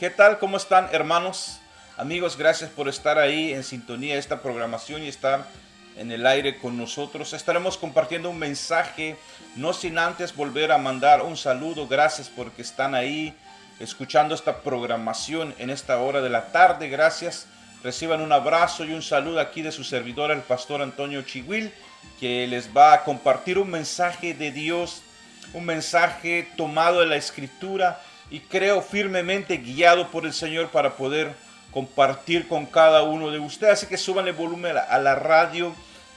¿Qué tal? ¿Cómo están, hermanos? Amigos, gracias por estar ahí en sintonía de esta programación y estar en el aire con nosotros. Estaremos compartiendo un mensaje, no sin antes volver a mandar un saludo. Gracias porque están ahí escuchando esta programación en esta hora de la tarde. Gracias. Reciban un abrazo y un saludo aquí de su servidor, el pastor Antonio Chihuil, que les va a compartir un mensaje de Dios, un mensaje tomado de la Escritura y creo firmemente guiado por el Señor para poder compartir con cada uno de ustedes. Así que suban el volumen a la radio,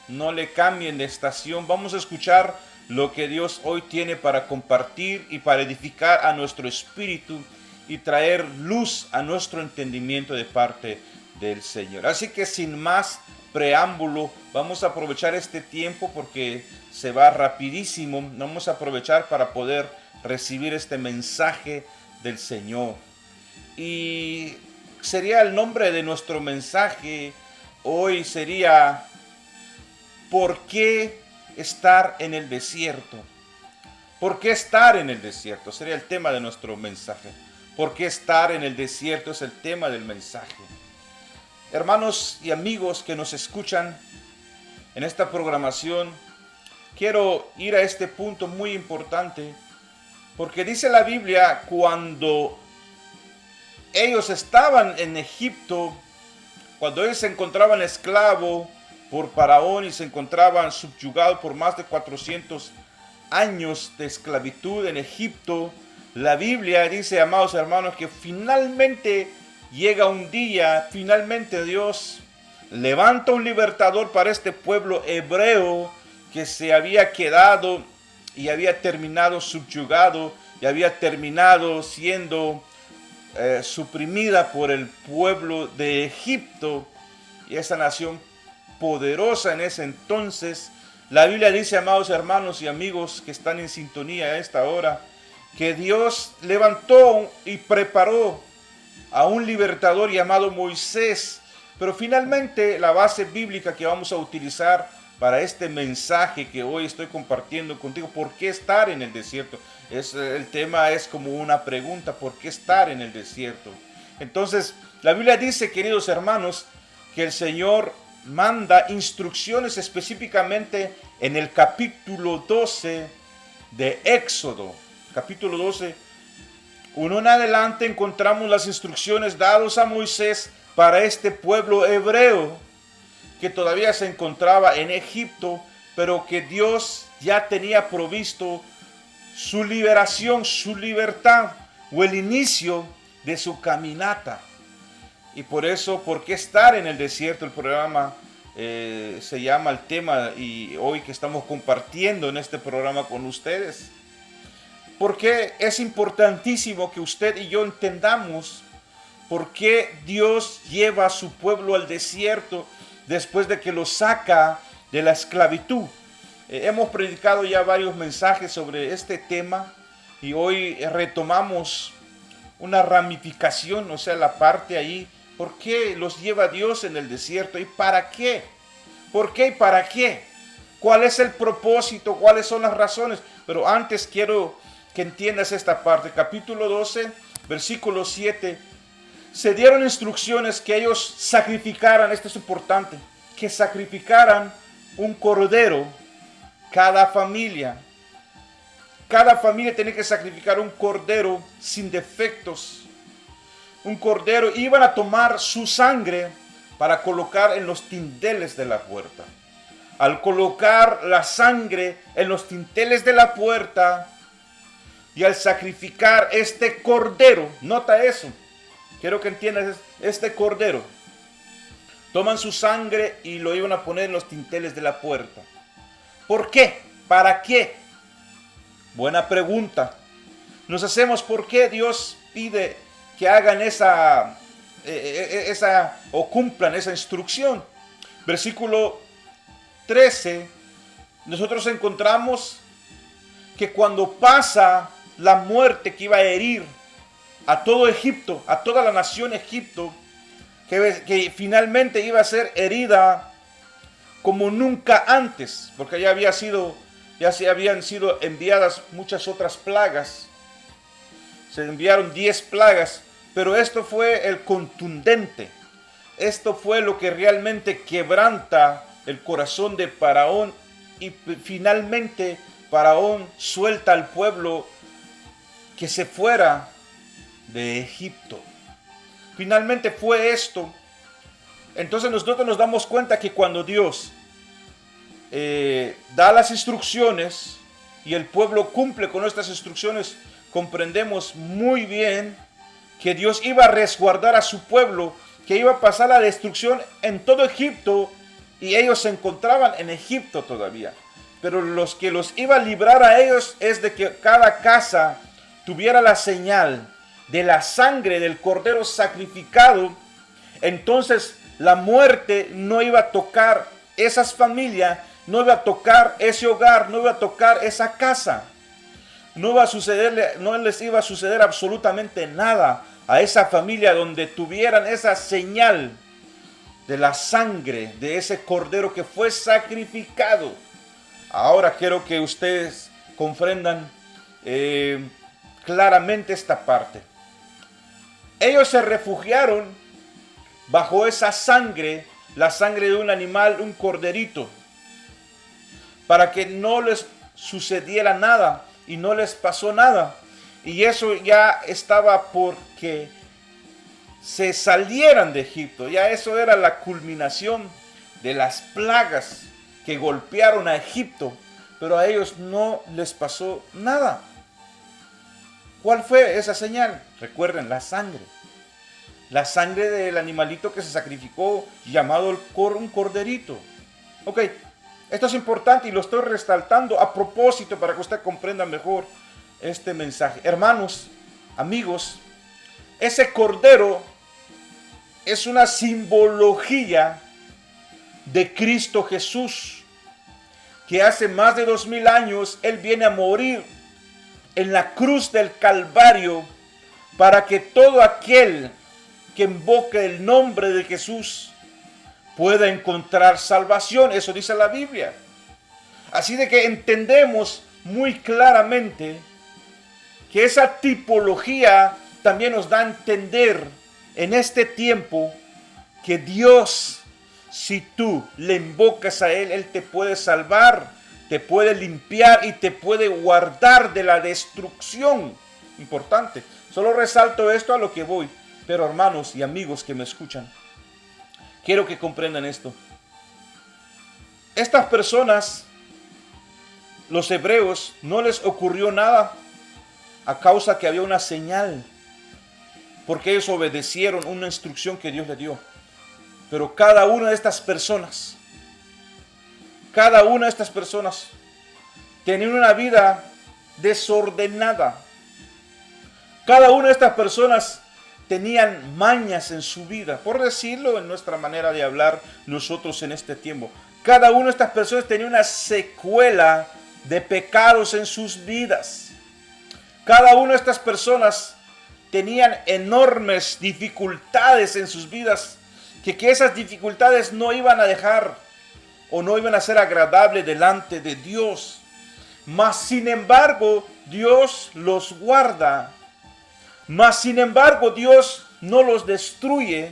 no le cambien de estación. Vamos a escuchar lo que Dios hoy tiene para compartir y para edificar a nuestro espíritu y traer luz a nuestro entendimiento de parte del Señor. Así que sin más preámbulo, vamos a aprovechar este tiempo porque se va rapidísimo. Vamos a aprovechar para poder recibir este mensaje del Señor. Y sería el nombre de nuestro mensaje hoy sería ¿por qué estar en el desierto? ¿Por qué estar en el desierto? Sería el tema de nuestro mensaje. ¿Por qué estar en el desierto? Es el tema del mensaje. Hermanos y amigos que nos escuchan en esta programación, quiero ir a este punto muy importante, porque dice la Biblia, cuando ellos estaban en Egipto, cuando ellos se encontraban esclavos por Faraón y se encontraban subyugados por más de 400 años de esclavitud en Egipto, la Biblia dice, amados hermanos, que finalmente llega un día, finalmente Dios levanta un libertador para este pueblo hebreo que se había quedado y había terminado subyugado y había terminado siendo suprimida por el pueblo de Egipto y esa nación poderosa en ese entonces. La Biblia dice, amados hermanos y amigos que están en sintonía a esta hora, que Dios levantó y preparó a un libertador llamado Moisés. Pero finalmente la base bíblica que vamos a utilizar para este mensaje que hoy estoy compartiendo contigo, ¿por qué estar en el desierto? El tema es como una pregunta, ¿por qué estar en el desierto? Entonces, la Biblia dice, queridos hermanos, que el Señor manda instrucciones específicamente en el capítulo 12 de Éxodo. Capítulo 12, uno en adelante encontramos las instrucciones dadas a Moisés para este pueblo hebreo que todavía se encontraba en Egipto, pero que Dios ya tenía provisto su liberación, su libertad o el inicio de su caminata. Y por eso, ¿por qué estar en el desierto? El programa se llama el tema y hoy que estamos compartiendo en este programa con ustedes. Porque es importantísimo que usted y yo entendamos por qué Dios lleva a su pueblo al desierto después de que lo saca de la esclavitud. Hemos predicado ya varios mensajes sobre este tema y hoy retomamos una ramificación, o sea, la parte ahí. ¿Por qué los lleva Dios en el desierto y para qué? ¿Por qué y para qué? ¿Cuál es el propósito? ¿Cuáles son las razones? Pero antes quiero que entiendas esta parte. Capítulo 12, versículo 7. Se dieron instrucciones que ellos sacrificaran, esto es importante, que sacrificaran un cordero cada familia. Cada familia tenía que sacrificar un cordero sin defectos. Un cordero, iban a tomar su sangre para colocar en los dinteles de la puerta. Al colocar la sangre en los dinteles de la puerta y al sacrificar este cordero, nota eso, quiero que entiendas, este cordero, toman su sangre y lo iban a poner en los dinteles de la puerta. ¿Por qué? ¿Para qué? Buena pregunta. Nos hacemos por qué Dios pide que hagan esa o cumplan esa instrucción. Versículo 13, nosotros encontramos que cuando pasa la muerte que iba a herir a todo Egipto, a toda la nación Egipto, que finalmente iba a ser herida como nunca antes, porque ya se habían sido enviadas muchas otras plagas. Se enviaron 10 plagas, pero esto fue el contundente. Esto fue lo que realmente quebranta el corazón de Faraón y finalmente Faraón suelta al pueblo que se fuera de Egipto. Finalmente fue esto. Entonces nosotros nos damos cuenta que cuando Dios da las instrucciones y el pueblo cumple con estas instrucciones, comprendemos muy bien que Dios iba a resguardar a su pueblo, que iba a pasar la destrucción en todo Egipto, y ellos se encontraban en Egipto todavía. Pero los que los iba a librar a ellos es de que cada casa tuviera la señal de la sangre del cordero sacrificado. Entonces la muerte no iba a tocar esas familias, no iba a tocar ese hogar, no iba a tocar esa casa. No les iba a suceder absolutamente nada a esa familia donde tuvieran esa señal de la sangre de ese cordero que fue sacrificado. Ahora quiero que ustedes comprendan claramente esta parte. Ellos se refugiaron bajo esa sangre, la sangre de un animal, un corderito, para que no les sucediera nada y no les pasó nada. Y eso ya estaba porque se salieran de Egipto. Ya eso era la culminación de las plagas que golpearon a Egipto, pero a ellos no les pasó nada. ¿Cuál fue esa señal? Recuerden, la sangre. La sangre del animalito que se sacrificó, llamado un corderito. Ok, esto es importante y lo estoy resaltando a propósito para que usted comprenda mejor este mensaje. Hermanos, amigos, ese cordero es una simbología de Cristo Jesús, que hace más de 2000 años Él viene a morir en la cruz del Calvario para que todo aquel que invoque el nombre de Jesús pueda encontrar salvación. Eso dice la Biblia. Así de que entendemos muy claramente que esa tipología también nos da a entender en este tiempo que Dios, si tú le invocas a Él, Él te puede salvar, te puede limpiar y te puede guardar de la destrucción. Importante. Solo resalto esto a lo que voy. Pero hermanos y amigos que me escuchan, quiero que comprendan esto. Estas personas, los hebreos, no les ocurrió nada a causa que había una señal, porque ellos obedecieron una instrucción que Dios les dio. Pero cada una de estas personas tenían una vida desordenada. Cada una de estas personas tenían mañas en su vida, por decirlo en nuestra manera de hablar nosotros en este tiempo. Cada una de estas personas tenía una secuela de pecados en sus vidas. Cada una de estas personas tenían enormes dificultades en sus vidas, que esas dificultades no iban a dejar o no iban a ser agradables delante de Dios. Mas sin embargo, Dios los guarda. Mas sin embargo, Dios no los destruye.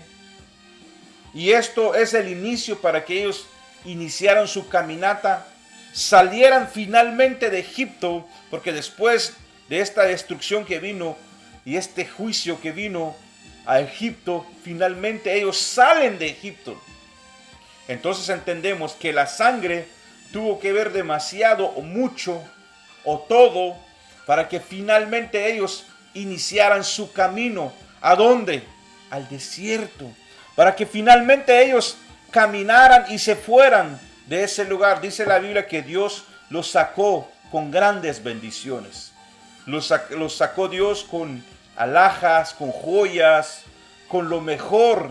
Y esto es el inicio para que ellos iniciaran su caminata, salieran finalmente de Egipto, porque después de esta destrucción que vino y este juicio que vino a Egipto, finalmente ellos salen de Egipto. Entonces entendemos que la sangre tuvo que ver demasiado o mucho o todo para que finalmente ellos iniciaran su camino. ¿A dónde? Al desierto. Para que finalmente ellos caminaran y se fueran de ese lugar. Dice la Biblia que Dios los sacó con grandes bendiciones. Los sacó Dios con alhajas, con joyas, con lo mejor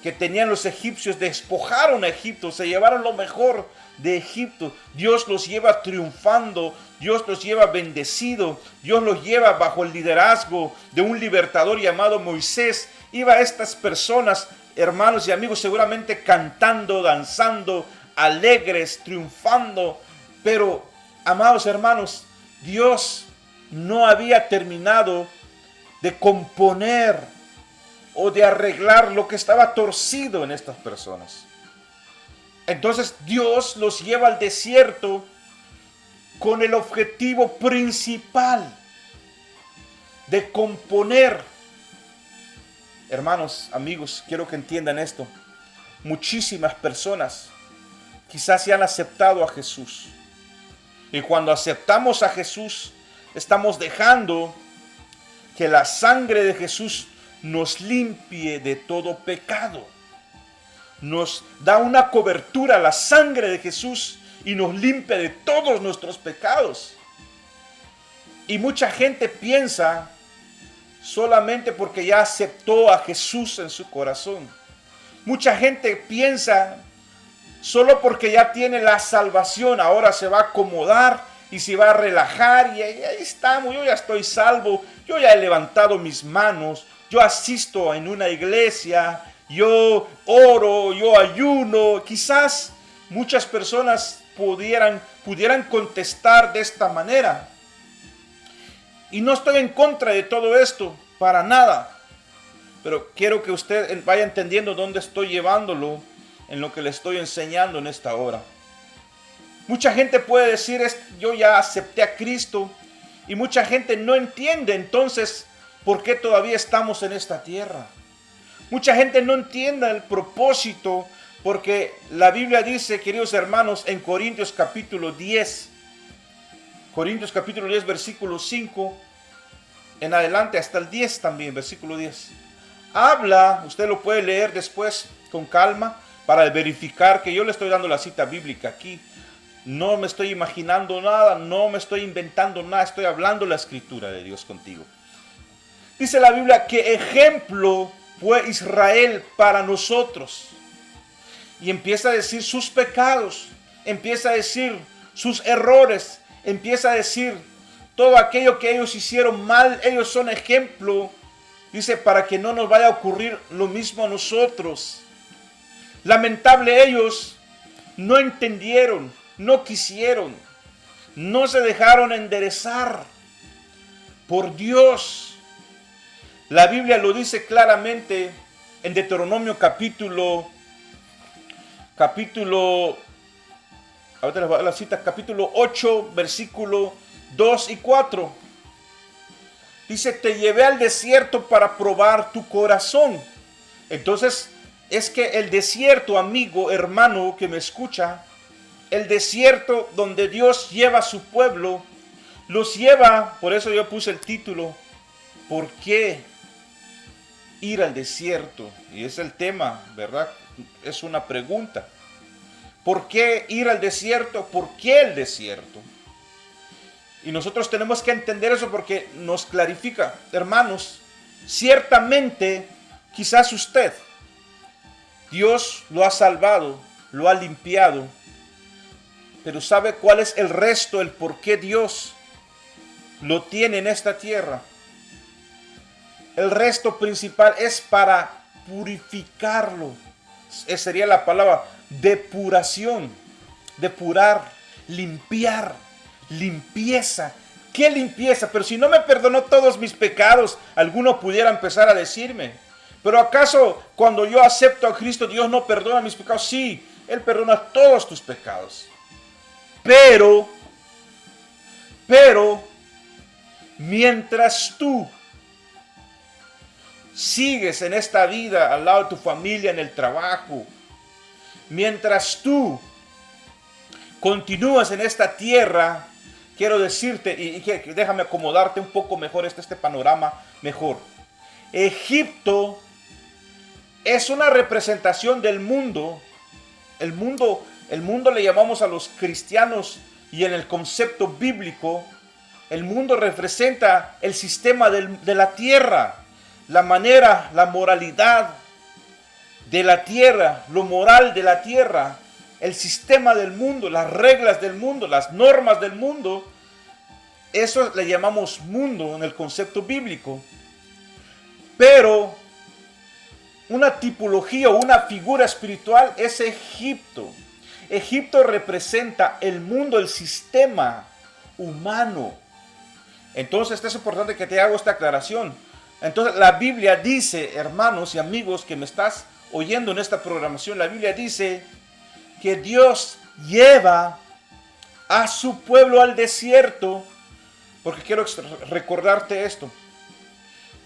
que tenían los egipcios. Despojaron a Egipto, se llevaron lo mejor de Egipto. Dios los lleva triunfando, Dios los lleva bendecido, Dios los lleva bajo el liderazgo de un libertador llamado Moisés. Iba estas personas, hermanos y amigos, seguramente cantando, danzando, alegres, triunfando. Pero, amados hermanos, Dios no había terminado de componer o de arreglar lo que estaba torcido en estas personas. Entonces Dios los lleva al desierto con el objetivo principal de componer. Hermanos, amigos, quiero que entiendan esto. Muchísimas personas quizás se han aceptado a Jesús. Y cuando aceptamos a Jesús, estamos dejando que la sangre de Jesús nos limpie de todo pecado. Nos da una cobertura a la sangre de Jesús y nos limpia de todos nuestros pecados. Y mucha gente piensa solamente porque ya aceptó a Jesús en su corazón. Mucha gente piensa solo porque ya tiene la salvación, ahora se va a acomodar y se va a relajar y ahí estamos, yo ya estoy salvo, yo ya he levantado mis manos, yo asisto en una iglesia, yo oro, yo ayuno. Quizás muchas personas pudieran contestar de esta manera. Y no estoy en contra de todo esto, para nada. Pero quiero que usted vaya entendiendo dónde estoy llevándolo en lo que le estoy enseñando en esta hora. Mucha gente puede decir, yo ya acepté a Cristo, y mucha gente no entiende entonces por qué todavía estamos en esta tierra. Mucha gente no entiende el propósito, porque la Biblia dice, queridos hermanos, en Corintios capítulo 10, versículo 5, en adelante hasta el 10 también, versículo 10. Habla, usted lo puede leer después con calma, para verificar que yo le estoy dando la cita bíblica aquí. No me estoy imaginando nada, no me estoy inventando nada, estoy hablando la escritura de Dios contigo. Dice la Biblia que ejemplo fue Israel para nosotros. Y empieza a decir sus pecados, empieza a decir sus errores, empieza a decir todo aquello que ellos hicieron mal. Ellos son ejemplo, dice, para que no nos vaya a ocurrir lo mismo a nosotros. Lamentable, ellos no entendieron, no quisieron, no se dejaron enderezar por Dios. La Biblia lo dice claramente en Deuteronomio capítulo, ahorita les voy a dar la cita, capítulo 8, versículo 2 y 4. Dice, te llevé al desierto para probar tu corazón. Entonces, es que el desierto, amigo, hermano que me escucha, el desierto donde Dios lleva a su pueblo, los lleva, por eso yo puse el título, ¿por qué ir al desierto? Y es el tema, ¿verdad? Es una pregunta. ¿Por qué ir al desierto? ¿Por qué el desierto? Y nosotros tenemos que entender eso porque nos clarifica. Hermanos, ciertamente, quizás usted, Dios lo ha salvado, lo ha limpiado, pero ¿sabe cuál es el resto, el por qué Dios lo tiene en esta tierra? El resto principal es para purificarlo. Esa sería la palabra depuración, depurar, limpiar, limpieza. ¿Qué limpieza? Pero si no me perdonó todos mis pecados, alguno pudiera empezar a decirme. ¿Pero acaso cuando yo acepto a Cristo, Dios no perdona mis pecados? Sí, Él perdona todos tus pecados. Pero, mientras tú sigues en esta vida al lado de tu familia, en el trabajo, mientras tú continúas en esta tierra, quiero decirte, y déjame acomodarte un poco mejor este panorama mejor. Egipto es una representación del mundo. El mundo le llamamos a los cristianos, y en el concepto bíblico, el mundo representa el sistema de la tierra, la manera, la moralidad de la tierra, lo moral de la tierra, el sistema del mundo, las reglas del mundo, las normas del mundo. Eso le llamamos mundo en el concepto bíblico. Pero una tipología o una figura espiritual es Egipto. Egipto representa el mundo, el sistema humano. Entonces es importante que te haga esta aclaración. Entonces la Biblia dice, hermanos y amigos que me estás oyendo en esta programación, la Biblia dice que Dios lleva a su pueblo al desierto, porque quiero recordarte esto.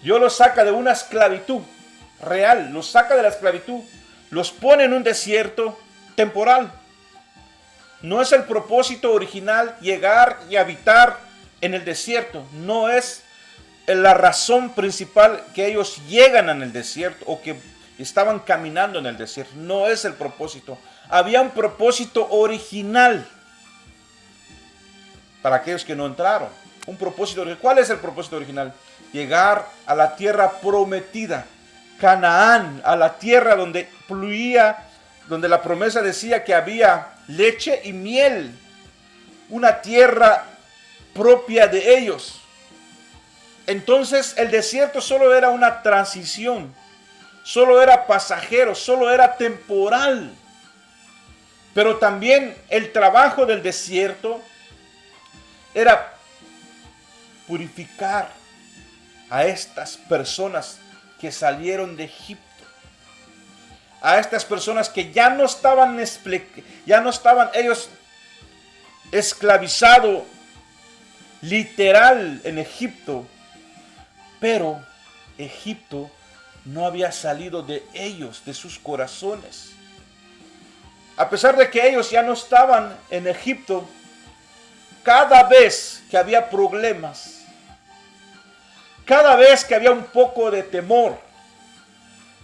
Dios los saca de una esclavitud real, los saca de la esclavitud, los pone en un desierto temporal. No es el propósito original llegar y habitar en el desierto, no es la razón principal que ellos llegan en el desierto o que estaban caminando en el desierto. No es el propósito. Había un propósito original para aquellos que no entraron. Un propósito original. ¿Cuál es el propósito original? Llegar a la tierra prometida, Canaán, a la tierra donde fluía, donde la promesa decía que había leche y miel, una tierra propia de ellos. Entonces el desierto solo era una transición, solo era pasajero, solo era temporal. Pero también el trabajo del desierto era purificar a estas personas que salieron de Egipto, a estas personas que ya no estaban ellos esclavizados literal en Egipto, pero Egipto no había salido de ellos, de sus corazones. A pesar de que ellos ya no estaban en Egipto, cada vez que había problemas, cada vez que había un poco de temor,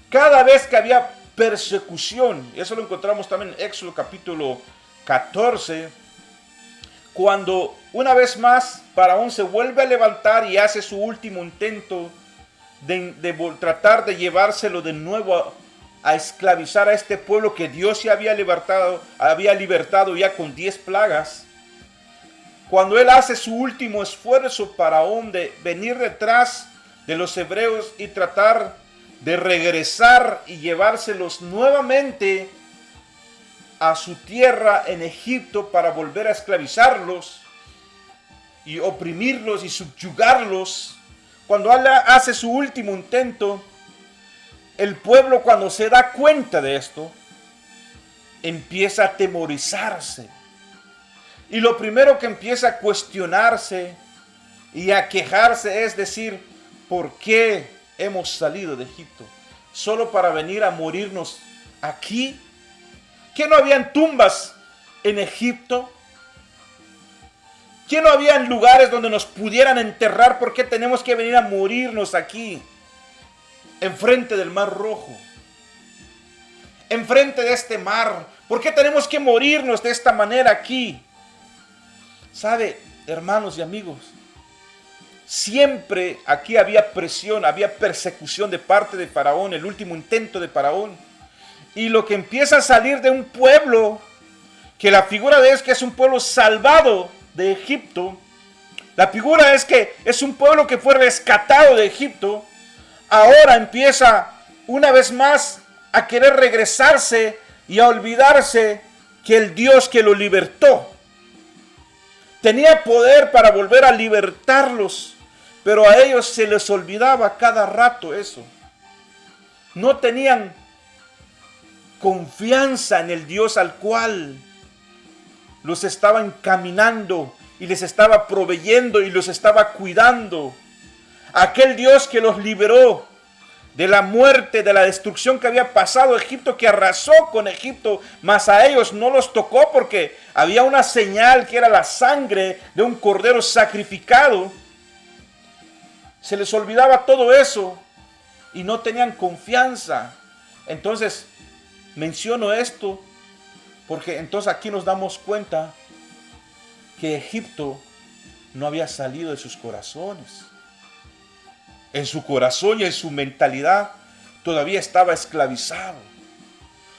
cada vez que había persecución, y eso lo encontramos también en Éxodo capítulo 14, cuando una vez más Faraón se vuelve a levantar y hace su último intento de tratar de llevárselo de nuevo a esclavizar a este pueblo que Dios ya había libertado ya con 10 plagas. Cuando él hace su último esfuerzo, Faraón, de venir detrás de los hebreos y tratar de regresar y llevárselos nuevamente a su tierra en Egipto para volver a esclavizarlos y oprimirlos y subyugarlos. Cuando él hace su último intento, el pueblo, cuando se da cuenta de esto, empieza a atemorizarse. Y lo primero que empieza a cuestionarse y a quejarse es decir, ¿por qué hemos salido de Egipto? ¿Solo para venir a morirnos aquí? ¿Que no habían tumbas en Egipto? ¿Que no habían lugares donde nos pudieran enterrar? ¿Por qué tenemos que venir a morirnos aquí? Enfrente del Mar Rojo, enfrente de este mar. ¿Por qué tenemos que morirnos de esta manera aquí? ¿Sabe, hermanos y amigos? Siempre aquí había presión, había persecución de parte de Faraón, el último intento de Faraón. Y lo que empieza a salir de un pueblo, que la figura de es que es un pueblo salvado de Egipto, la figura es que es un pueblo que fue rescatado de Egipto, ahora empieza una vez más a querer regresarse y a olvidarse que el Dios que lo libertó tenía poder para volver a libertarlos, pero a ellos se les olvidaba cada rato eso. No tenían confianza en el Dios al cual los estaba encaminando y les estaba proveyendo y los estaba cuidando. Aquel Dios que los liberó de la muerte, de la destrucción que había pasado Egipto, que arrasó con Egipto, mas a ellos no los tocó porque había una señal que era la sangre de un cordero sacrificado. Se les olvidaba todo eso y no tenían confianza. Entonces, menciono esto porque entonces aquí nos damos cuenta que Egipto no había salido de sus corazones. En su corazón y en su mentalidad todavía estaba esclavizado.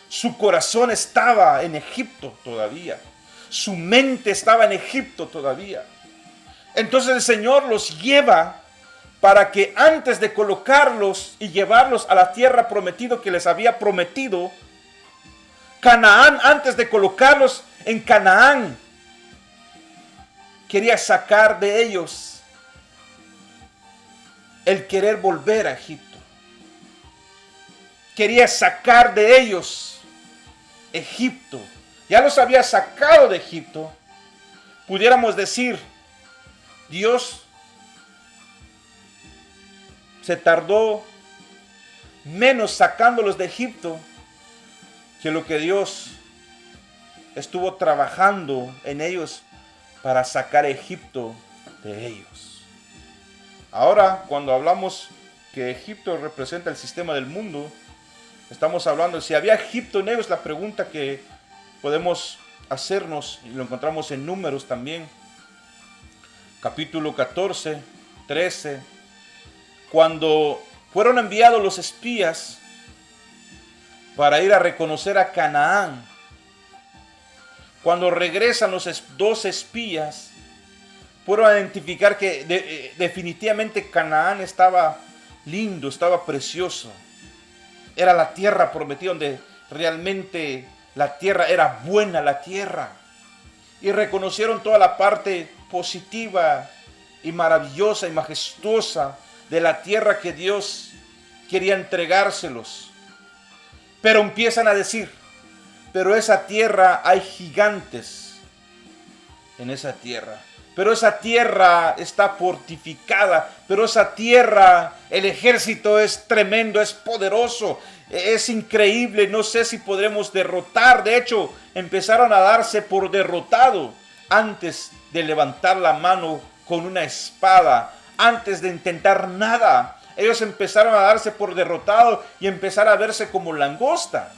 Su corazón estaba en Egipto todavía. Su mente estaba en Egipto todavía. Entonces el Señor los lleva para que antes de colocarlos y llevarlos a la tierra prometida que les había prometido, Canaán, antes de colocarlos en Canaán, quería sacar de ellos el querer volver a Egipto. Quería sacar de ellos Egipto. Ya los había sacado de Egipto. Pudiéramos decir, Dios se tardó menos sacándolos de Egipto que lo que Dios estuvo trabajando en ellos para sacar a Egipto de ellos. Ahora, cuando hablamos que Egipto representa el sistema del mundo, estamos hablando, si había Egipto en ellos, la pregunta que podemos hacernos, y lo encontramos en Números también, capítulo 14, 13, cuando fueron enviados los espías para ir a reconocer a Canaán. Cuando regresan los dos espías, fueron a identificar que definitivamente Canaán estaba lindo, estaba precioso. Era la tierra prometida, donde realmente la tierra era buena, la tierra. Y reconocieron toda la parte positiva y maravillosa y majestuosa de la tierra que Dios quería entregárselos. Pero empiezan a decir, pero esa tierra hay gigantes en esa tierra. Pero esa tierra está fortificada. Pero esa tierra, el ejército es tremendo, es poderoso, es increíble. No sé si podremos derrotar. De hecho, empezaron a darse por derrotado antes de levantar la mano con una espada, antes de intentar nada. Ellos empezaron a darse por derrotado y empezar a verse como langosta.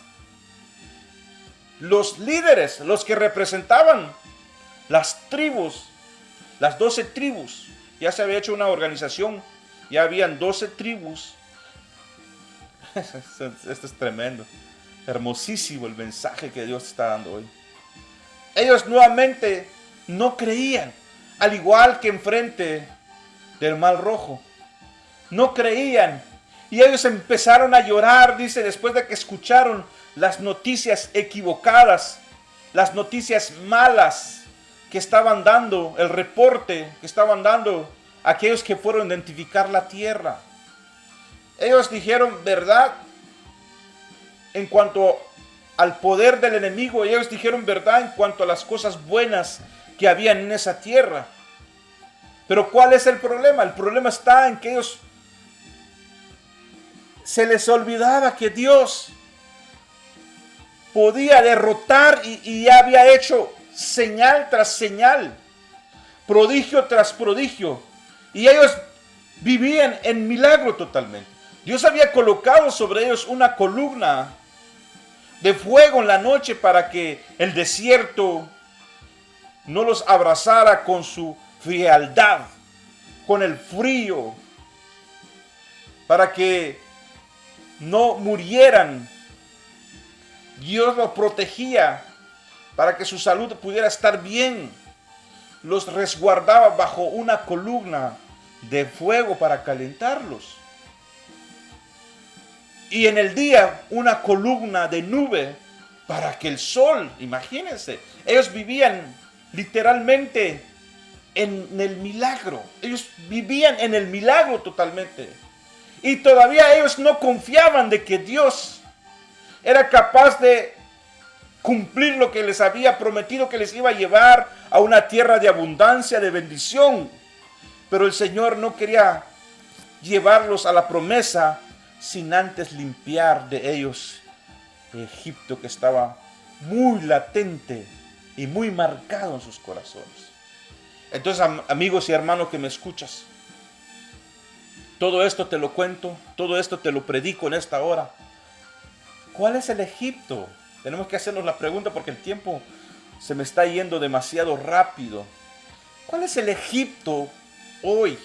Los líderes, los que representaban las tribus, las 12 tribus, ya se había hecho una organización, ya habían 12 tribus. Esto es tremendo, hermosísimo el mensaje que Dios está dando hoy. Ellos nuevamente no creían, al igual que enfrente del Mar Rojo. No creían. Y ellos empezaron a llorar, dice, después de que escucharon las noticias equivocadas, las noticias malas que estaban dando, el reporte que estaban dando aquellos que fueron a identificar la tierra. Ellos dijeron verdad en cuanto al poder del enemigo. Ellos dijeron verdad en cuanto a las cosas buenas que habían en esa tierra. Pero ¿cuál es el problema? El problema está en que ellos se les olvidaba que Dios podía derrotar y ya había hecho señal tras señal, prodigio tras prodigio, y ellos vivían en milagro totalmente. Dios había colocado sobre ellos una columna de fuego en la noche para que el desierto no los abrazara con su frialdad, con el frío, para que no murieran. Dios los protegía para que su salud pudiera estar bien. Los resguardaba bajo una columna de fuego para calentarlos. Y en el día una columna de nube para que el sol, imagínense, ellos vivían literalmente en el milagro. Ellos vivían en el milagro totalmente. Y todavía ellos no confiaban de que Dios era capaz de cumplir lo que les había prometido, que les iba a llevar a una tierra de abundancia, de bendición. Pero el Señor no quería llevarlos a la promesa sin antes limpiar de ellos Egipto, que estaba muy latente y muy marcado en sus corazones. Entonces, amigos y hermanos que me escuchas, todo esto te lo cuento, todo esto te lo predico en esta hora. ¿Cuál es el Egipto? Tenemos que hacernos la pregunta porque el tiempo se me está yendo demasiado rápido. ¿Cuál es el Egipto hoy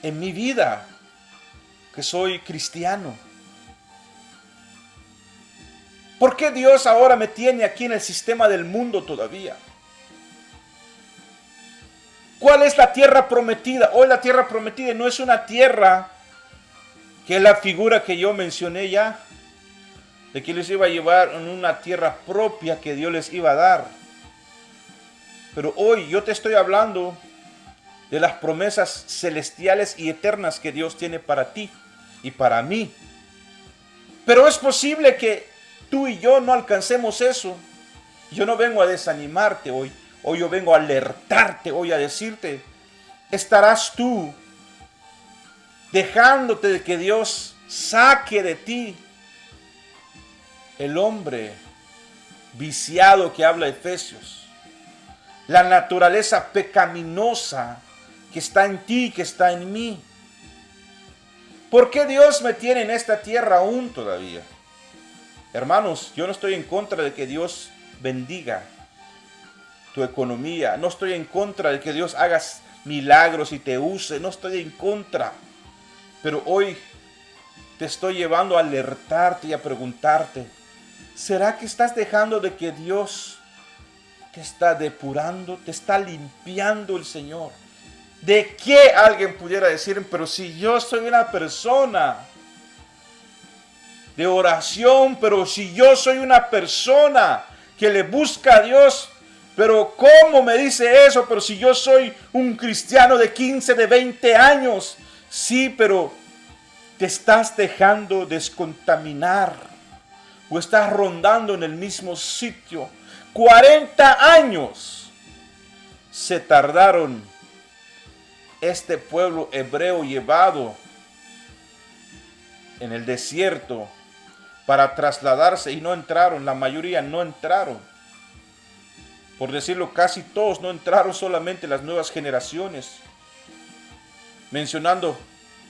en mi vida, que soy cristiano? ¿Por qué Dios ahora me tiene aquí en el sistema del mundo todavía? ¿Cuál es la tierra prometida? Hoy la tierra prometida no es una tierra que es la figura que yo mencioné ya, de que les iba a llevar en una tierra propia que Dios les iba a dar. Pero hoy yo te estoy hablando de las promesas celestiales y eternas que Dios tiene para ti y para mí. Pero es posible que tú y yo no alcancemos eso. Yo no vengo a desanimarte hoy. Hoy yo vengo a alertarte, hoy a decirte, estarás tú dejándote de que Dios saque de ti el hombre viciado que habla Efesios, la naturaleza pecaminosa que está en ti, que está en mí. ¿Por qué Dios me tiene en esta tierra aún todavía? Hermanos, yo no estoy en contra de que Dios bendiga tu economía. No estoy en contra de que Dios haga milagros y te use. No estoy en contra. Pero hoy te estoy llevando a alertarte y a preguntarte, ¿será que estás dejando de que Dios te está depurando, te está limpiando el Señor? ¿De qué alguien pudiera decir, pero si yo soy una persona de oración, pero si yo soy una persona que le busca a Dios, pero ¿cómo me dice eso? Pero si yo soy un cristiano de 15, de 20 años, sí, pero te estás dejando descontaminar o estás rondando en el mismo sitio. 40 años se tardaron este pueblo hebreo llevado en el desierto para trasladarse y no entraron, la mayoría no entraron. Por decirlo, casi todos no entraron, solamente las nuevas generaciones. Mencionando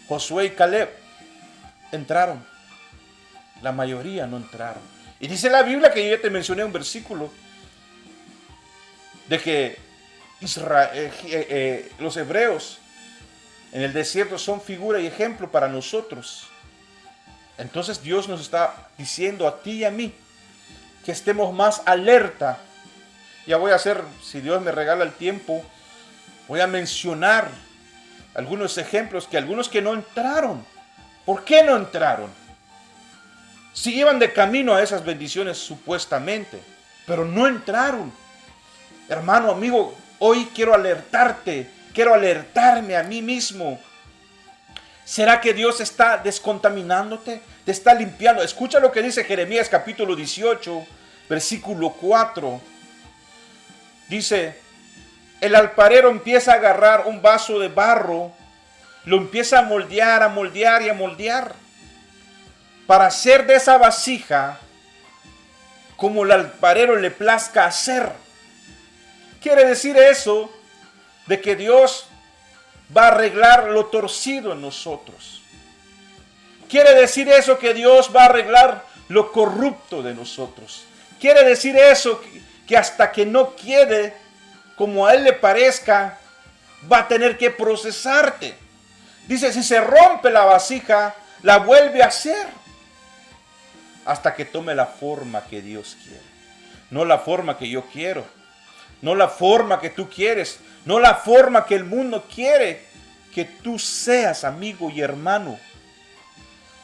Josué y Caleb, entraron. La mayoría no entraron. Y dice la Biblia, que yo ya te mencioné un versículo, de que los hebreos en el desierto son figura y ejemplo para nosotros. Entonces Dios nos está diciendo a ti y a mí que estemos más alerta. Ya voy a hacer, si Dios me regala el tiempo, voy a mencionar algunos ejemplos que algunos que no entraron. ¿Por qué no entraron? Si iban de camino a esas bendiciones supuestamente, pero no entraron. Hermano, amigo, hoy quiero alertarte, quiero alertarme a mí mismo. ¿Será que Dios está descontaminándote? ¿Te está limpiando? Escucha lo que dice Jeremías capítulo 18, versículo 4. Dice, el alfarero empieza a agarrar un vaso de barro, lo empieza a moldear, a moldear y a moldear, para hacer de esa vasija como el alfarero le plazca hacer. Quiere decir eso de que Dios va a arreglar lo torcido en nosotros. Quiere decir eso que Dios va a arreglar lo corrupto de nosotros. Quiere decir eso que hasta que no quede como a Él le parezca, va a tener que procesarte. Dice, si se rompe la vasija, la vuelve a hacer hasta que tome la forma que Dios quiere. No la forma que yo quiero, no la forma que tú quieres, no la forma que el mundo quiere que tú seas, amigo y hermano.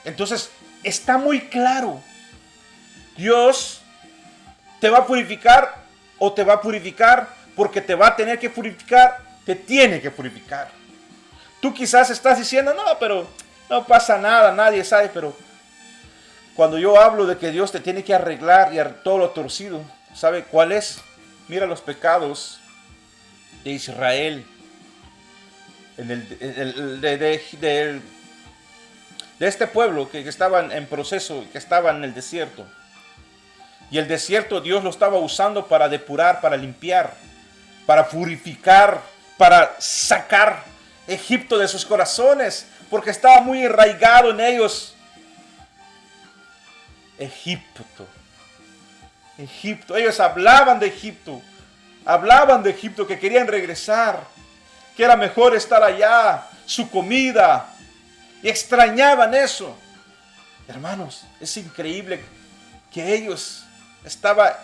Entonces, está muy claro. Dios te va a purificar o te va a purificar porque te va a tener que purificar, te tiene que purificar. Tú quizás estás diciendo, no, pero no pasa nada, nadie sabe, pero cuando yo hablo de que Dios te tiene que arreglar y todo lo torcido, ¿sabe cuál es? Mira los pecados de Israel, de este pueblo que estaban en proceso, que estaban en el desierto. Y el desierto Dios lo estaba usando para depurar, para limpiar, para purificar, para sacar Egipto de sus corazones, porque estaba muy arraigado en ellos. Egipto, ellos hablaban de Egipto, que querían regresar, que era mejor estar allá, su comida, y extrañaban eso. Hermanos, es increíble que ellos estaba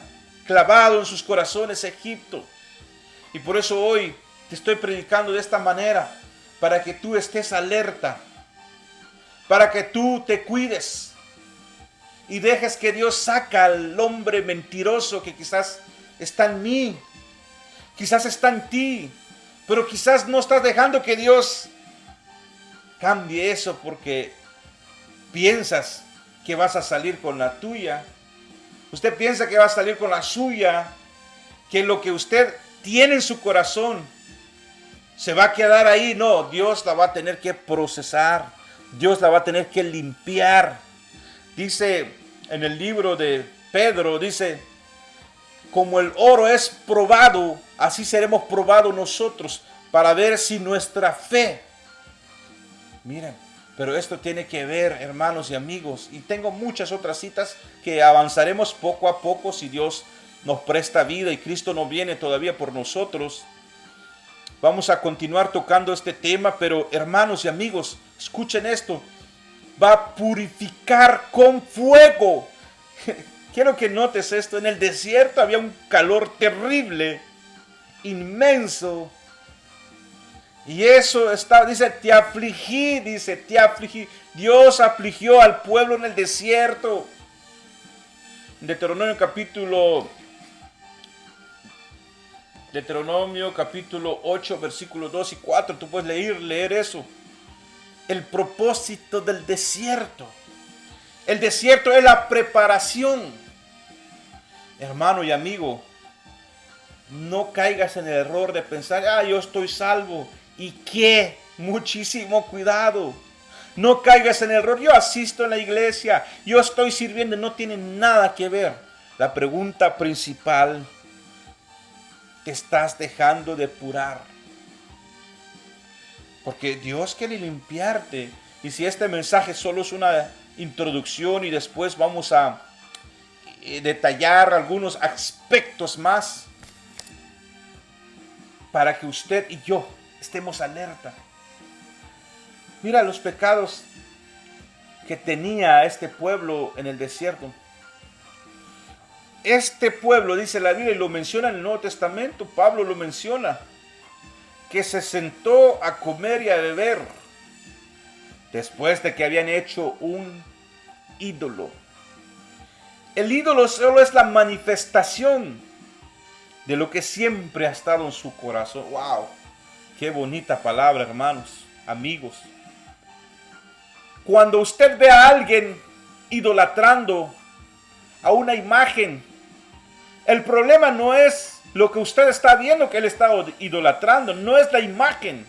clavado en sus corazones Egipto. Y por eso hoy te estoy predicando de esta manera, para que tú estés alerta, para que tú te cuides y dejes que Dios saca al hombre mentiroso que quizás está en mí, quizás está en ti, Pero quizás no estás dejando que Dios cambie eso porque piensas que vas a salir con la tuya. Usted piensa que va a salir con la suya, que lo que usted tiene en su corazón se va a quedar ahí. No, Dios la va a tener que procesar. Dios la va a tener que limpiar. Dice en el libro de Pedro, dice, como el oro es probado, así seremos probados nosotros para ver si nuestra fe. Miren, pero esto tiene que ver, hermanos y amigos, y tengo muchas otras citas que avanzaremos poco a poco si Dios nos presta vida y Cristo no viene todavía por nosotros. Vamos a continuar tocando este tema, pero hermanos y amigos, escuchen esto. Va a purificar con fuego. Quiero que notes esto. En el desierto había un calor terrible, inmenso. Y eso está, dice, te afligí, te afligí. Dios afligió al pueblo en el desierto. Deuteronomio capítulo 8, versículos 2 y 4. Tú puedes leer eso. El propósito del desierto. El desierto es la preparación. Hermano y amigo, no caigas en el error de pensar, yo estoy salvo. ¿Y qué? Muchísimo cuidado. No caigas en el error. Yo asisto en la iglesia, yo estoy sirviendo. No tiene nada que ver. La pregunta principal, ¿te estás dejando depurar? Porque Dios quiere limpiarte. Y si este mensaje solo es una introducción y después vamos a detallar algunos aspectos más para que usted y yo estemos alerta. Mira los pecados que tenía este pueblo en el desierto. Este pueblo, dice la Biblia, y lo menciona en el Nuevo Testamento, Pablo lo menciona, que se sentó a comer y a beber después de que habían hecho un ídolo. El ídolo solo es la manifestación de lo que siempre ha estado en su corazón. ¡Wow! ¡Qué bonita palabra, hermanos, amigos! Cuando usted ve a alguien idolatrando a una imagen, el problema no es lo que usted está viendo que él está idolatrando, no es la imagen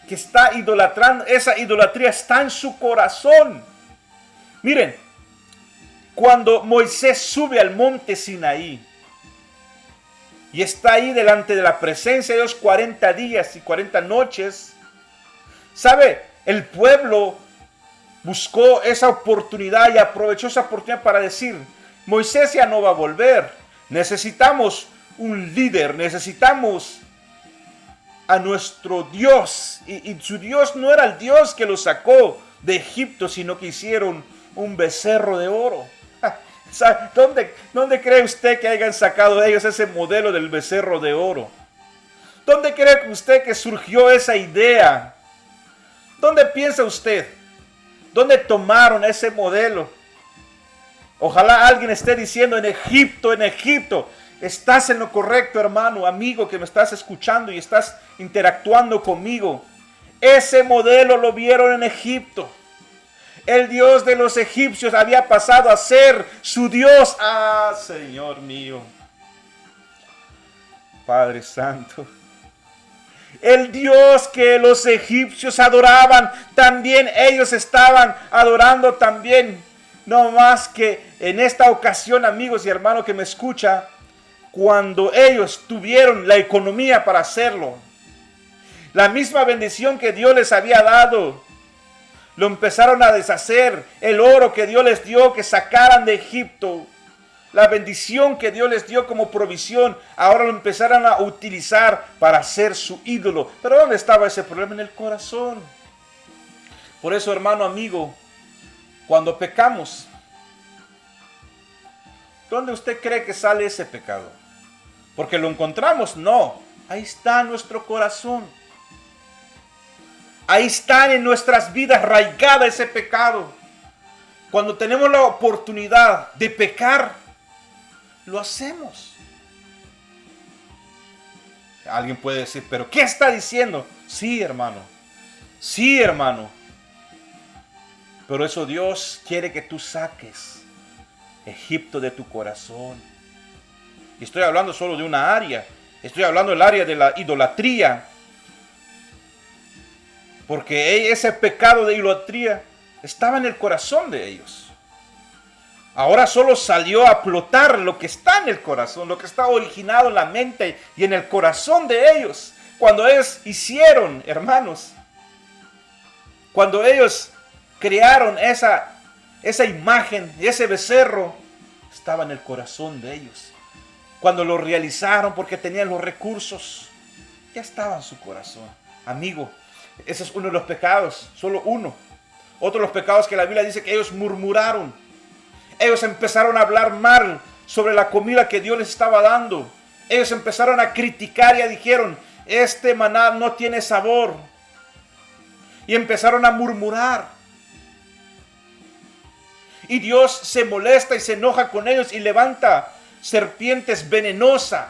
que está idolatrando, esa idolatría está en su corazón. Miren, cuando Moisés sube al monte Sinaí y está ahí delante de la presencia de Dios 40 días y 40 noches, ¿sabe? El pueblo buscó esa oportunidad y aprovechó esa oportunidad para decir, Moisés ya no va a volver, necesitamos un líder, necesitamos a nuestro Dios. Y su Dios no era el Dios que los sacó de Egipto, sino que hicieron un becerro de oro. ¿Dónde cree usted que hayan sacado ellos ese modelo del becerro de oro? ¿Dónde cree usted que surgió esa idea? ¿Dónde piensa usted? ¿Dónde tomaron ese modelo? Ojalá alguien esté diciendo en Egipto, en Egipto. Estás en lo correcto, hermano, amigo, que me estás escuchando y estás interactuando conmigo. Ese modelo lo vieron en Egipto. El Dios de los egipcios había pasado a ser su Dios. ¡Ah, Señor mío! Padre Santo. El Dios que los egipcios adoraban, también ellos estaban adorando también. No más que en esta ocasión, amigos y hermanos que me escucha, cuando ellos tuvieron la economía para hacerlo, la misma bendición que Dios les había dado, lo empezaron a deshacer. El oro que Dios les dio, que sacaran de Egipto, la bendición que Dios les dio como provisión, ahora lo empezaron a utilizar para hacer su ídolo. Pero ¿dónde estaba ese problema? En el corazón. Por eso, hermano, amigo, cuando pecamos, ¿dónde usted cree que sale ese pecado? ¿Porque lo encontramos? No, ahí está nuestro corazón. Ahí está en nuestras vidas arraigada ese pecado. Cuando tenemos la oportunidad de pecar, lo hacemos. Alguien puede decir, pero ¿qué está diciendo? Sí, hermano. Sí, hermano. Pero eso Dios quiere que tú saques Egipto de tu corazón. Y estoy hablando solo de una área. Estoy hablando del área de la idolatría. Porque ese pecado de idolatría estaba en el corazón de ellos. Ahora solo salió a flotar lo que está en el corazón, lo que está originado en la mente y en el corazón de ellos. Cuando ellos hicieron, hermanos, cuando ellos crearon esa imagen, ese becerro, estaba en el corazón de ellos. Cuando lo realizaron porque tenían los recursos, ya estaba en su corazón. Amigo, ese es uno de los pecados, solo uno. Otro de los pecados que la Biblia dice que ellos murmuraron. Ellos empezaron a hablar mal sobre la comida que Dios les estaba dando. Ellos empezaron a criticar y dijeron, este maná no tiene sabor. Y empezaron a murmurar. Y Dios se molesta y se enoja con ellos y levanta serpientes venenosas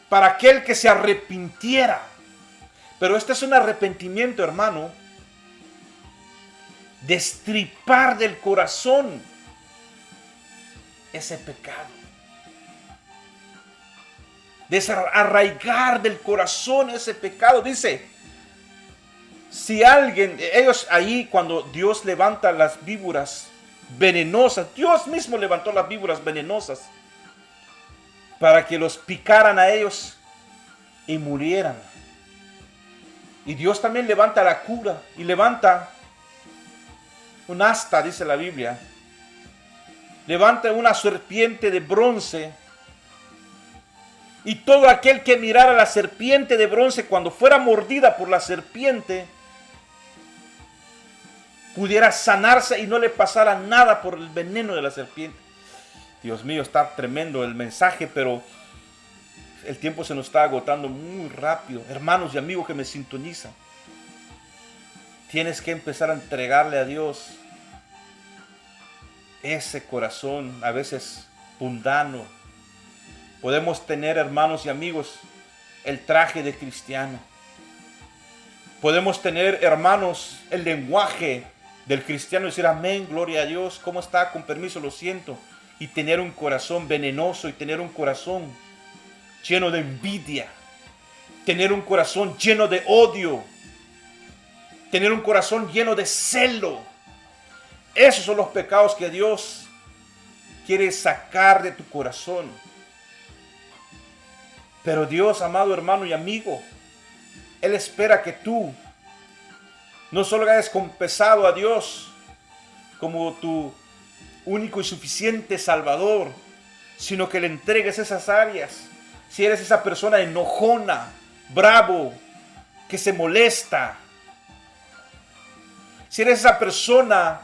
para aquel que se arrepintiera. Pero este es un arrepentimiento, hermano, destripar del corazón ese pecado, desarraigar del corazón ese pecado. Dice, si alguien, ellos ahí cuando Dios levanta las víboras venenosas, Dios mismo levantó las víboras venenosas para que los picaran a ellos y murieran. Y Dios también levanta la cura y levanta un asta, dice la Biblia. Levanta una serpiente de bronce. Y todo aquel que mirara la serpiente de bronce cuando fuera mordida por la serpiente, pudiera sanarse y no le pasara nada por el veneno de la serpiente. Dios mío, está tremendo el mensaje, pero el tiempo se nos está agotando muy rápido. Hermanos y amigos que me sintonizan, tienes que empezar a entregarle a Dios ese corazón, a veces mundano. Podemos tener, hermanos y amigos, el traje de cristiano. Podemos tener, hermanos, el lenguaje del cristiano y decir amén, gloria a Dios, ¿cómo está? Con permiso, lo siento. Y tener un corazón venenoso y tener un corazón lleno de envidia. Tener un corazón lleno de odio. Tener un corazón lleno de celo. Esos son los pecados que Dios quiere sacar de tu corazón. Pero Dios, amado hermano y amigo, Él espera que tú no solo hayas confesado a Dios como tu único y suficiente Salvador, sino que le entregues esas áreas. Si eres esa persona enojona, bravo, que se molesta, si eres esa persona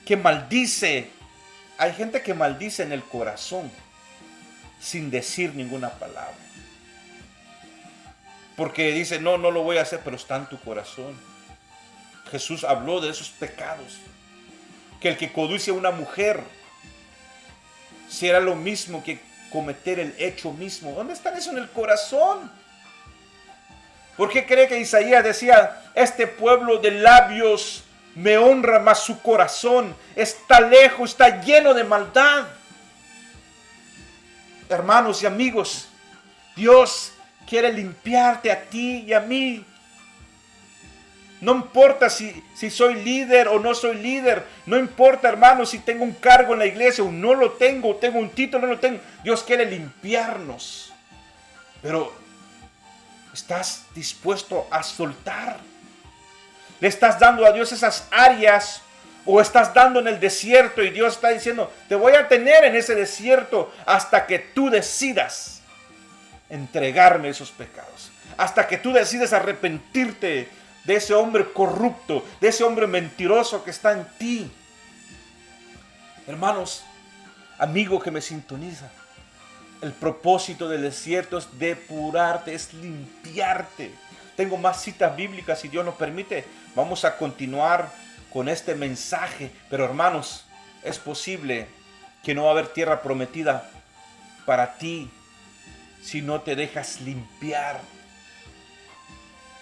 que maldice, hay gente que maldice en el corazón sin decir ninguna palabra. Porque dice, no lo voy a hacer, pero está en tu corazón. Jesús habló de esos pecados. Que el que codicia a una mujer será lo mismo que cometer el hecho mismo. ¿Dónde está eso en el corazón? ¿Por qué cree que Isaías decía, este pueblo de labios me honra, mas su corazón está lejos, está lleno de maldad? Hermanos y amigos, Dios quiere limpiarte a ti y a mí. No importa si soy líder o no soy líder. No importa, hermanos, si tengo un cargo en la iglesia o no lo tengo. Tengo un título o no lo tengo. Dios quiere limpiarnos. Pero ¿estás dispuesto a soltar? ¿Le estás dando a Dios esas áreas? ¿O estás dando en el desierto y Dios está diciendo, te voy a tener en ese desierto hasta que tú decidas entregarme esos pecados? Hasta que tú decides arrepentirte de ese hombre corrupto, de ese hombre mentiroso que está en ti. Hermanos, amigo que me sintoniza, el propósito del desierto es depurarte, es limpiarte. Tengo más citas bíblicas, si Dios nos permite. Vamos a continuar con este mensaje. Pero hermanos, es posible que no va a haber tierra prometida para ti si no te dejas limpiar.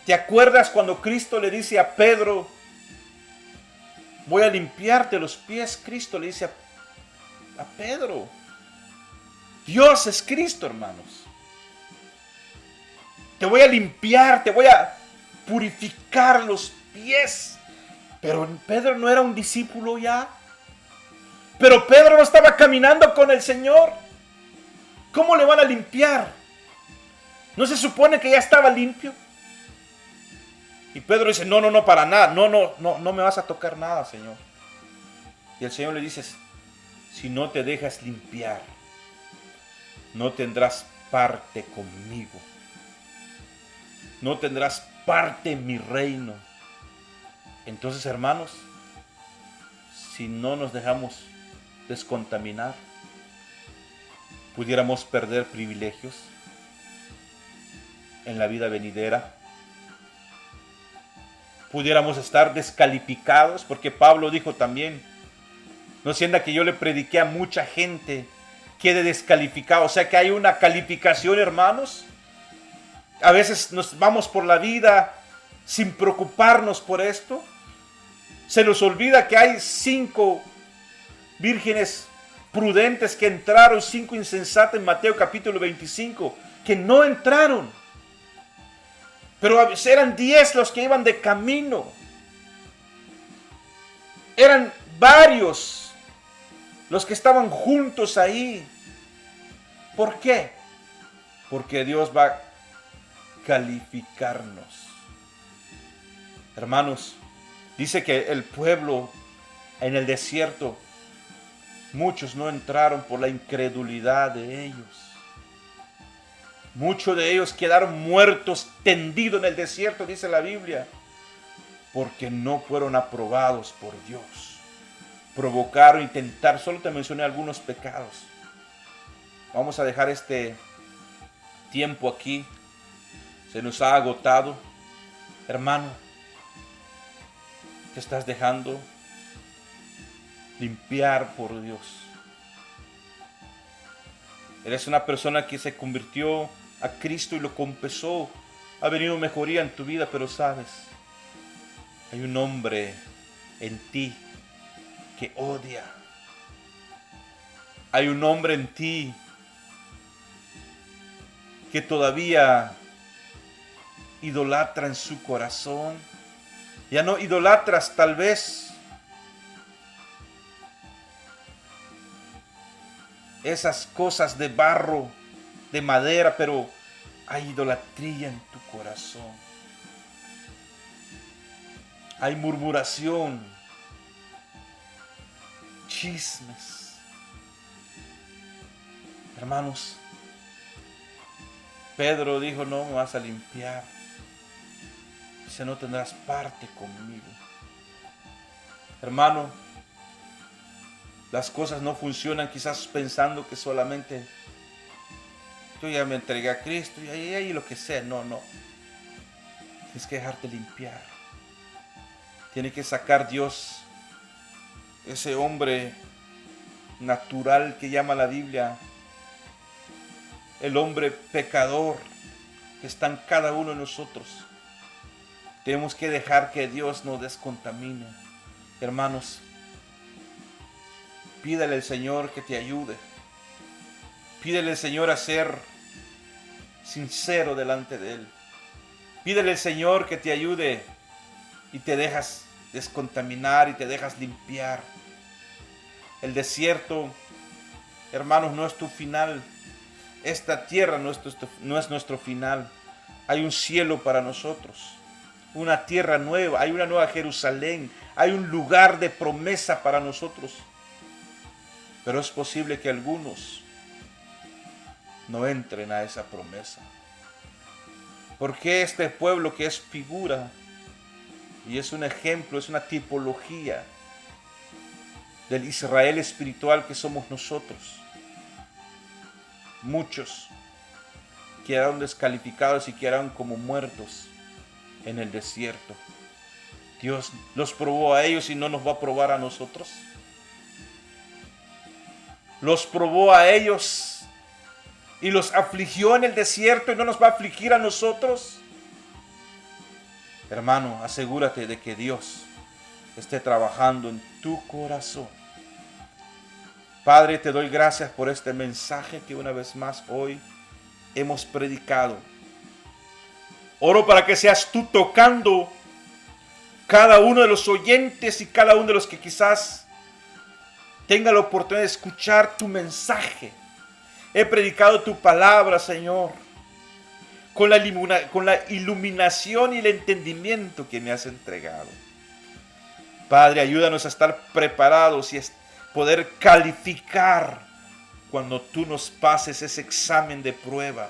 ¿Te acuerdas cuando Cristo le dice a Pedro, voy a limpiarte los pies? Cristo le dice a Pedro. Dios es Cristo, hermanos. Te voy a limpiar, te voy a purificar los pies. Pero Pedro no era un discípulo ya. Pero Pedro no estaba caminando con el Señor. ¿Cómo le van a limpiar? ¿No se supone que ya estaba limpio? Y Pedro dice, no, para nada. No me vas a tocar nada, Señor. Y el Señor le dice, si no te dejas limpiar, no tendrás parte conmigo. No tendrás parte en mi reino. Entonces, hermanos, si no nos dejamos descontaminar, pudiéramos perder privilegios en la vida venidera. Pudiéramos estar descalificados, porque Pablo dijo también, no sienda que yo le prediqué a mucha gente, quede descalificado. O sea que hay una calificación, hermanos. A veces nos vamos por la vida sin preocuparnos por esto. Se nos olvida que hay 5 vírgenes prudentes que entraron, 5 insensatas en Mateo capítulo 25, que no entraron. Pero eran 10 los que iban de camino. Eran varios los que estaban juntos ahí. ¿Por qué? Porque Dios va a calificarnos. Hermanos, dice que el pueblo en el desierto, muchos no entraron por la incredulidad de ellos. Muchos de ellos quedaron muertos, tendidos en el desierto, dice la Biblia, porque no fueron aprobados por Dios. Provocaron, intentar, solo te mencioné algunos pecados. Vamos a dejar este tiempo aquí. Se nos ha agotado. Hermano, te estás dejando limpiar por Dios. Eres una persona que se convirtió a Cristo y lo confesó. Ha venido mejoría en tu vida, pero sabes, hay un hombre en ti que odia. Hay un hombre en ti que todavía idolatra en su corazón. Ya no idolatras tal vez esas cosas de barro, de madera, pero hay idolatría en tu corazón. Hay murmuración, chismes. Hermanos, Pedro dijo, no me vas a limpiar. Dice, no tendrás parte conmigo. Hermano, las cosas no funcionan quizás pensando que solamente yo ya me entregué a Cristo y ahí lo que sea. No. Tienes que dejarte limpiar. Tiene que sacar Dios ese hombre natural que llama la Biblia el hombre pecador que está en cada uno de nosotros. Tenemos que dejar que Dios nos descontamine. Hermanos, pídele al Señor que te ayude. Pídele al Señor a ser sincero delante de Él. Pídele al Señor que te ayude y te dejas descontaminar y te dejas limpiar. El desierto, hermanos, no es tu final. Esta tierra no es nuestro final. Hay un cielo para nosotros, una tierra nueva, hay una nueva Jerusalén, hay un lugar de promesa para nosotros. Pero es posible que algunos no entren a esa promesa. Porque este pueblo que es figura y es un ejemplo, es una tipología del Israel espiritual que somos nosotros, muchos quedaron descalificados y quedaron como muertos en el desierto. Dios los probó a ellos y no nos va a probar a nosotros. Los probó a ellos y los afligió en el desierto y no nos va a afligir a nosotros. Hermano, asegúrate de que Dios esté trabajando en tu corazón. Padre, te doy gracias por este mensaje que una vez más hoy hemos predicado. Oro para que seas tú tocando cada uno de los oyentes y cada uno de los que quizás tenga la oportunidad de escuchar tu mensaje. He predicado tu palabra, Señor, con la iluminación y el entendimiento que me has entregado. Padre, ayúdanos a estar preparados y a poder calificar cuando tú nos pases ese examen de prueba.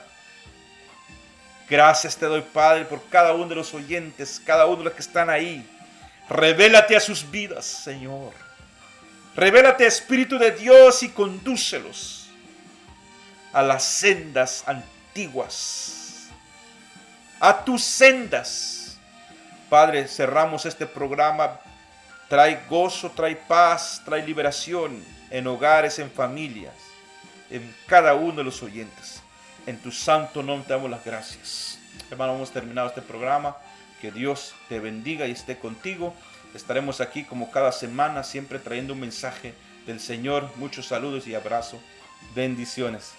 Gracias te doy, Padre, por cada uno de los oyentes, cada uno de los que están ahí. Revélate a sus vidas, Señor. Revélate, Espíritu de Dios, y condúcelos a las sendas antiguas, a tus sendas. Padre, cerramos este programa. Trae gozo, trae paz, trae liberación en hogares, en familias, en cada uno de los oyentes. En tu santo nombre te damos las gracias. Hermano, hemos terminado este programa. Que Dios te bendiga y esté contigo. Estaremos aquí como cada semana, siempre trayendo un mensaje del Señor. Muchos saludos y abrazos. Bendiciones.